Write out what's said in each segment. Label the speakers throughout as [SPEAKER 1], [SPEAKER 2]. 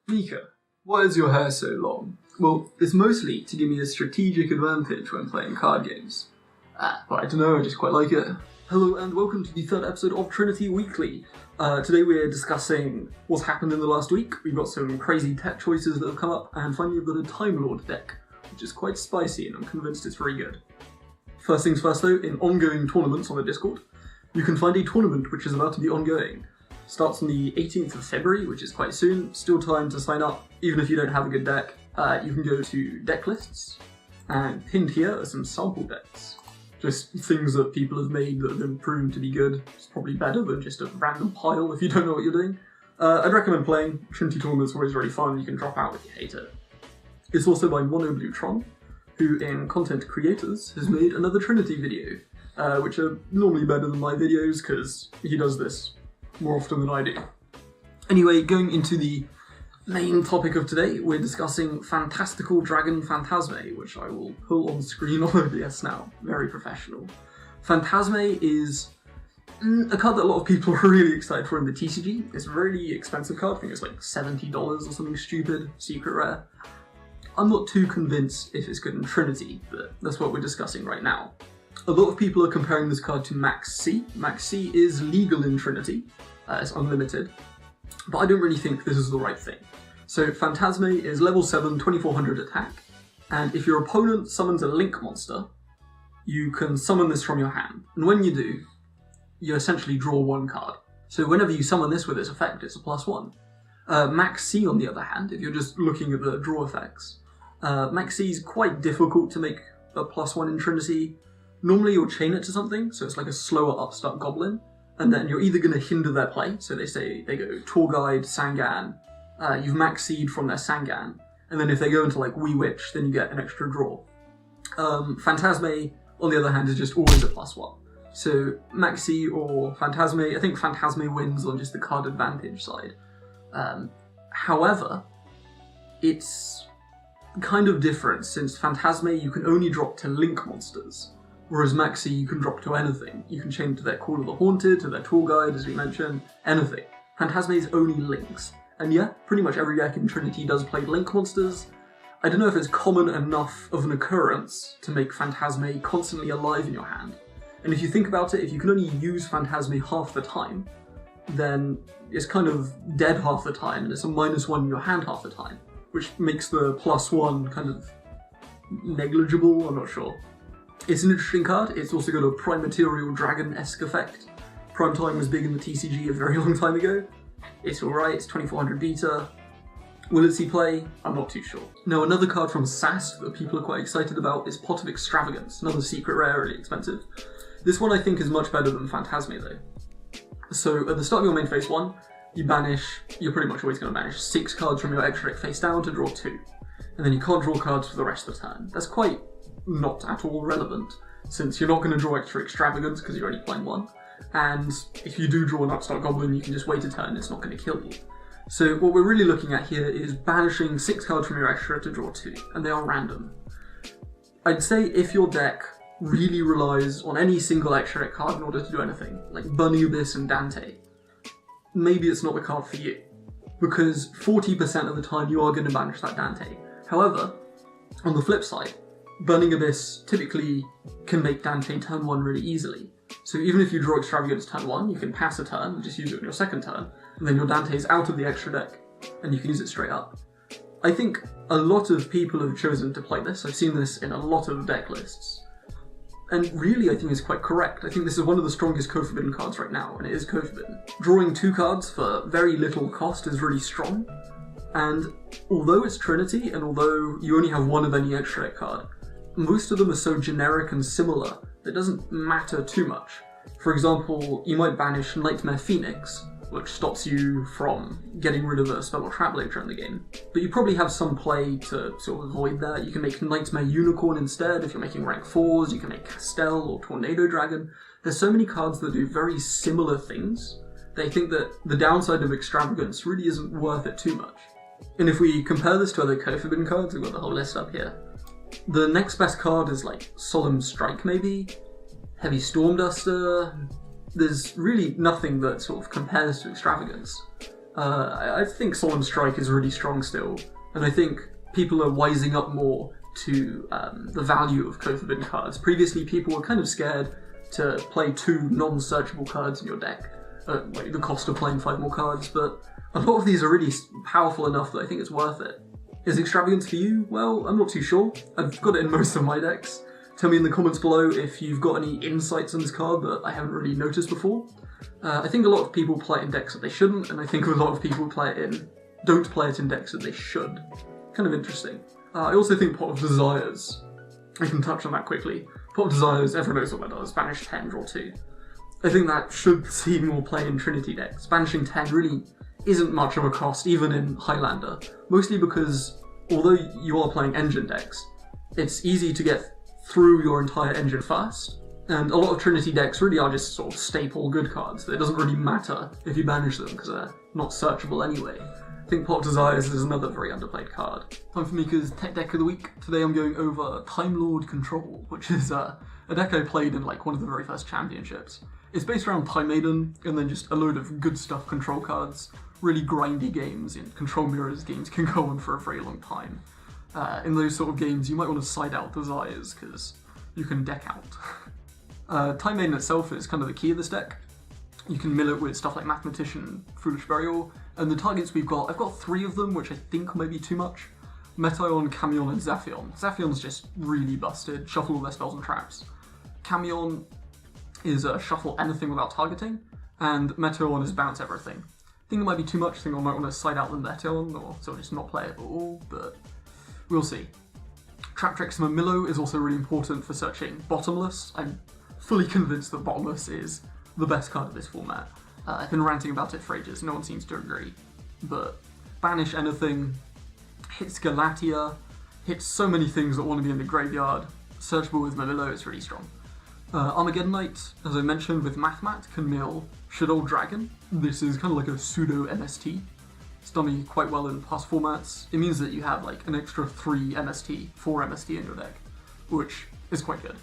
[SPEAKER 1] Mika, why is your hair so long? Well, it's mostly to give me a strategic advantage when playing card games. But I don't know, I just quite like it. Hello and welcome to the third episode of Trinity Weekly. Today we're discussing what's happened in the last week. We've got some crazy tech choices that have come up, and finally we've got a Timelord deck, which is quite spicy and I'm convinced it's very good. First things first though, in ongoing tournaments on the Discord, you can find a tournament which is about to be ongoing. Starts on the 18th of February, which is quite soon. Still time to sign up, even if you don't have a good deck. You can go to deck lists, and pinned here are some sample decks. Just things that people have made that have been proven to be good. It's probably better than just a random pile if you don't know what you're doing. I'd recommend playing. Trinity tournaments are always really fun. You can drop out if you hate it. It's also by MonoBlueTron, who in Content Creators has made another Trinity video, which are normally better than my videos because he does this more often than I do. Anyway, going into the main topic of today, we're discussing Fantastical Dragon Phatazmay, which I will pull on screen on OBS now. Very professional. Phatazmay is a card that a lot of people are really excited for in the TCG. It's a really expensive card, I think it's like $70 or something stupid, secret rare. I'm not too convinced if it's good in Trinity, but that's what we're discussing right now. A lot of people are comparing this card to Max C. Max C is legal in Trinity, it's unlimited, but I don't really think this is the right thing. So Phatazmay is level 7, 2400 attack, and if your opponent summons a link monster, you can summon this from your hand, and when you do, you essentially draw one card. So whenever you summon this with its effect, it's a +1. Max C, on the other hand, if you're just looking at the draw effects, Max C is quite difficult to make a +1 in Trinity. Normally you'll chain it to something, so it's like a slower upstart goblin, and then you're either going to hinder their play, so they go Tour Guide, Sangan, you've Max C'd from their Sangan, and then if they go into like Wee Witch, then you get an extra draw. Phatazmay, on the other hand, is just always a +1. So Max C or Phatazmay, I think Phatazmay wins on just the card advantage side. However, it's kind of different, since Phatazmay you can only drop to link monsters, whereas Max C you can drop to anything. You can chain to their Call of the Haunted, to their Tour Guide, as we mentioned, anything. Phatazmay is only links. And yeah, pretty much every deck in Trinity does play link monsters. I don't know if it's common enough of an occurrence to make Phatazmay constantly alive in your hand. And if you think about it, if you can only use Phatazmay half the time, then it's kind of dead half the time, and it's a -1 in your hand half the time, which makes the +1 kind of negligible, I'm not sure. It's an interesting card. It's also got a Prime Material Dragon-esque effect. Prime Time was big in the TCG a very long time ago. It's alright, it's 2400 beta. Will it see play? I'm not too sure. Now, another card from SAS that people are quite excited about is Pot of Extravagance, another secret rare, really expensive. This one I think is much better than Phatazmay though. So at the start of your main phase 1, you're pretty much always going to banish 6 cards from your extra deck face down to draw 2. And then you can't draw cards for the rest of the turn. That's quite not at all relevant, since you're not going to draw extra Extravagance because you're only playing 1. And if you do draw an upstart goblin, you can just wait a turn, it's not going to kill you. So what we're really looking at here is banishing 6 cards from your extra to draw 2, and they are random. I'd say if your deck really relies on any single extra deck card in order to do anything, like Burning Abyss and Dante, maybe it's not the card for you, because 40% of the time you are going to banish that Dante. However, on the flip side, Burning Abyss typically can make Dante turn 1 really easily. So even if you draw Extravagance turn 1, you can pass a turn and just use it on your second turn, and then your Dante's out of the extra deck, and you can use it straight up. I think a lot of people have chosen to play this. I've seen this in a lot of deck lists. And really, I think it's quite correct. I think this is one of the strongest co-forbidden cards right now, and it is co-forbidden. Drawing 2 cards for very little cost is really strong, and although it's Trinity, and although you only have 1 of any extra deck card, most of them are so generic and similar that it doesn't matter too much. For example, you might banish Nightmare Phoenix, which stops you from getting rid of a spell or trap later in the game. But you probably have some play to sort of avoid that. You can make Nightmare Unicorn instead if you're making rank 4s, you can make Castell or Tornado Dragon. There's so many cards that do very similar things that I think that the downside of Extravagance really isn't worth it too much. And if we compare this to other co-forbidden cards, we've got the whole list up here. The next best card is like Solemn Strike maybe, Heavy Storm Duster. There's really nothing that sort of compares to Extravagance. I think Solemn Strike is really strong still, and I think people are wising up more to the value of co-forbidden cards. Previously, people were kind of scared to play 2 non-searchable cards in your deck, like the cost of playing 5 more cards, but a lot of these are really powerful enough that I think it's worth it. Is Extravagance for you? Well, I'm not too sure. I've got it in most of my decks. Tell me in the comments below if you've got any insights on this card that I haven't really noticed before. I think a lot of people play it in decks that they shouldn't, and I think a lot of people don't play it in decks that they should. Kind of interesting. I also think Pot of Desires, I can touch on that quickly. Pot of Desires, everyone knows what that does, banish 10, draw 2. I think that should see more play in Trinity decks. Banishing 10 really isn't much of a cost, even in Highlander, mostly because, although you are playing engine decks, it's easy to get through your entire engine fast, and a lot of Trinity decks really are just sort of staple good cards. It doesn't really matter if you banish them, because they're not searchable anyway. I think Pot of Desires is another very underplayed card. Time for Mika's Tech Deck of the Week. Today I'm going over Time Lord Control, which is a deck I played in like one of the very first championships. It's based around Time Maiden, and then just a load of good stuff control cards. Really grindy games in Control Mirrors. Games can go on for a very long time. In those sort of games, you might want to side out Desires, because you can deck out. Time Maiden itself is kind of the key of this deck. You can mill it with stuff like Mathematician, Foolish Burial, and the targets I've got 3 of them, which I think may be too much. Metaion, Camion, and Zaphion. Zaphion's just really busted, shuffle all their spells and traps. Camion is shuffle anything without targeting, and Metaion is bounce everything. I think it might be too much, I think I might want to side out the Metaion, or sort of just not play it at all, but we'll see. Trap Trixima Millo is also really important for searching Bottomless. I'm fully convinced that Bottomless is the best card of this format. I've been ranting about it for ages, no one seems to agree. But banish anything, hits Galatia, hits so many things that want to be in the graveyard. Searchable with Millo is really strong. Armageddonite, as I mentioned with Mathmat, can mill Shadow Dragon. This is kind of like a pseudo MST. It's done me quite well in past formats. It means that you have like an extra 4 MST in your deck, which is quite good.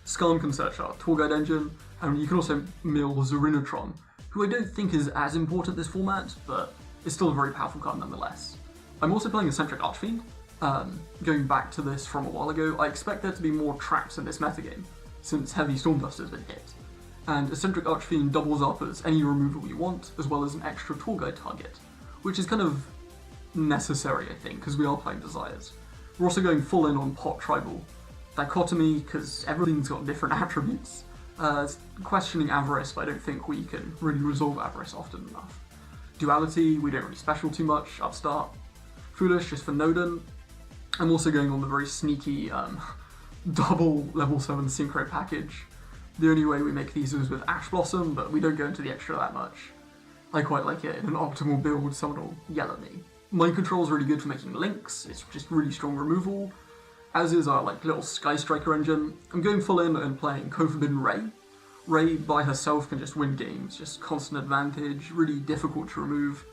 [SPEAKER 1] Skarn can search our Tour Guide engine, and you can also mill Zorinotron, who I don't think is as important this format, but is still a very powerful card nonetheless. I'm also playing Eccentric Archfiend. Going back to this from a while ago, I expect there to be more traps in this metagame, since Heavy Stormdust has been hit. And Eccentric Archfiend doubles up as any removal you want, as well as an extra Tour Guide target, which is kind of necessary, I think, because we are playing Desires. We're also going full in on Pot Tribal. Dichotomy, because everything's got different attributes. Questioning Avarice, but I don't think we can really resolve Avarice often enough. Duality, we don't really special too much, Upstart. Foolish, just for Nodin. I'm also going on the very sneaky double level 7 Synchro package. The only way we make these is with Ash Blossom, but we don't go into the extra that much. I quite like it. In an optimal build, someone will yell at me. Mind Control is really good for making links. It's just really strong removal, as is our like little Sky Striker engine. I'm going full in and playing Co-Forbidden Ray. Ray by herself can just win games, just constant advantage, really difficult to remove.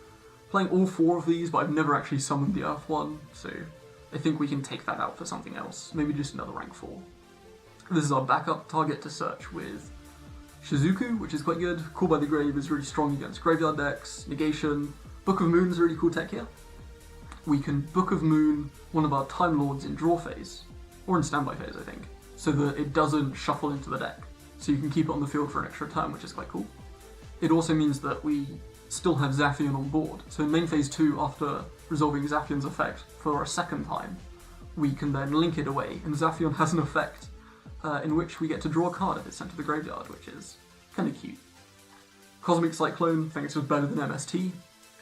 [SPEAKER 1] Playing all 4 of these, but I've never actually summoned the Earth one, so I think we can take that out for something else, maybe just another rank 4. This is our backup target to search with Shizuku, which is quite good. Call by the Grave is really strong against graveyard decks. Negation. Book of Moon is a really cool tech here. We can Book of Moon one of our Time Lords in draw phase, or in standby phase I think, so that it doesn't shuffle into the deck. So you can keep it on the field for an extra turn, which is quite cool. It also means that we still have Zaphion on board, so in main phase 2, after resolving Zaphion's effect for a second time, we can then link it away, and Zaphion has an effect in which we get to draw a card if it's sent to the graveyard, which is kind of cute. Cosmic Cyclone, I think it's just better than MST.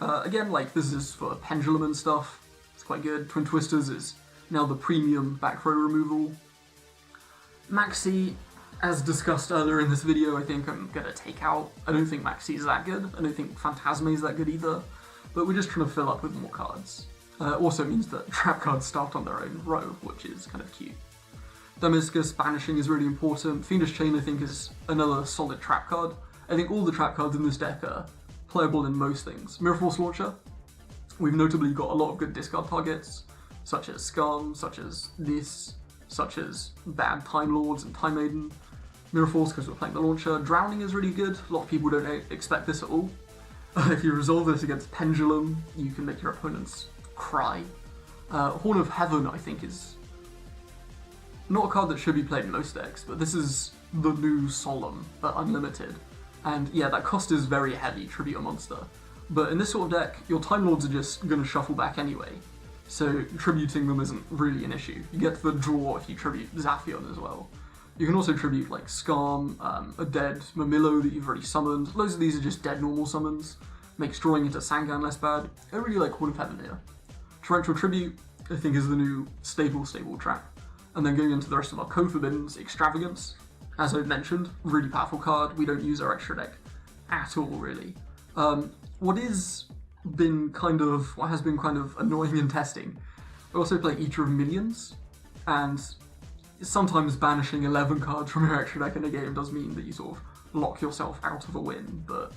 [SPEAKER 1] Again, like, this is for Pendulum and stuff, it's quite good. Twin Twisters is now the premium back row removal. Maxi, as discussed earlier in this video, I think I'm going to take out. I don't think Maxi is that good, I don't think Phatazmay is that good either, but we're just trying to fill up with more cards. Also means that trap cards start on their own row, which is kind of cute. Damascus banishing is really important. Fiendish Chain I think is another solid trap card. I think all the trap cards in this deck are playable in most things. Mirror Force Launcher, we've notably got a lot of good discard targets, such as Scum, such as this, such as bad Time Lords and Time Maiden. Mirror Force because we're playing the launcher. Drowning is really good, a lot of people don't expect this at all. If you resolve this against Pendulum, you can make your opponents cry. Horn of Heaven, I think, is not a card that should be played in most decks, but this is the new Solemn, but unlimited. And yeah, that cost is very heavy, tribute a monster. But in this sort of deck, your Time Lords are just going to shuffle back anyway, so tributing them isn't really an issue. You get the draw if you tribute Zaphion as well. You can also tribute like Skarm, a dead Mamillo that you've already summoned. Loads of these are just dead normal summons. Makes drawing into Sangan less bad. I really like Horn of Heaven here. Torrential Tribute, I think, is the new stable trap. And then going into the rest of our co-forbiddens, Extravagance. As I've mentioned, really powerful card. We don't use our extra deck at all, really. What has been kind of annoying in testing, I also play Eater of Millions, and sometimes banishing 11 cards from your extra deck in a game does mean that you sort of lock yourself out of a win, but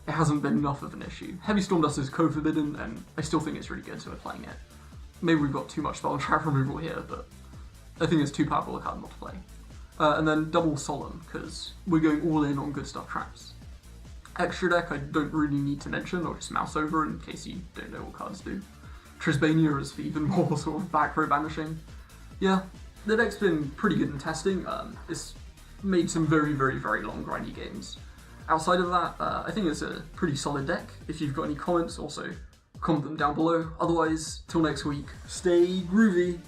[SPEAKER 1] it hasn't been enough of an issue. Heavy Storm Dust is co-forbidden, and I still think it's really good, so we're playing it. Maybe we've got too much spell and trap removal here, but I think it's too powerful a card not to play. And then double Solemn, because we're going all in on good stuff traps. Extra deck I don't really need to mention, or just mouse over in case you don't know what cards do. Trisbania is for even more sort of back row banishing. Yeah, the deck's been pretty good in testing. It's made some very, very, very long grindy games. Outside of that, I think it's a pretty solid deck. If you've got any comments, also comment them down below. Otherwise, till next week, stay groovy!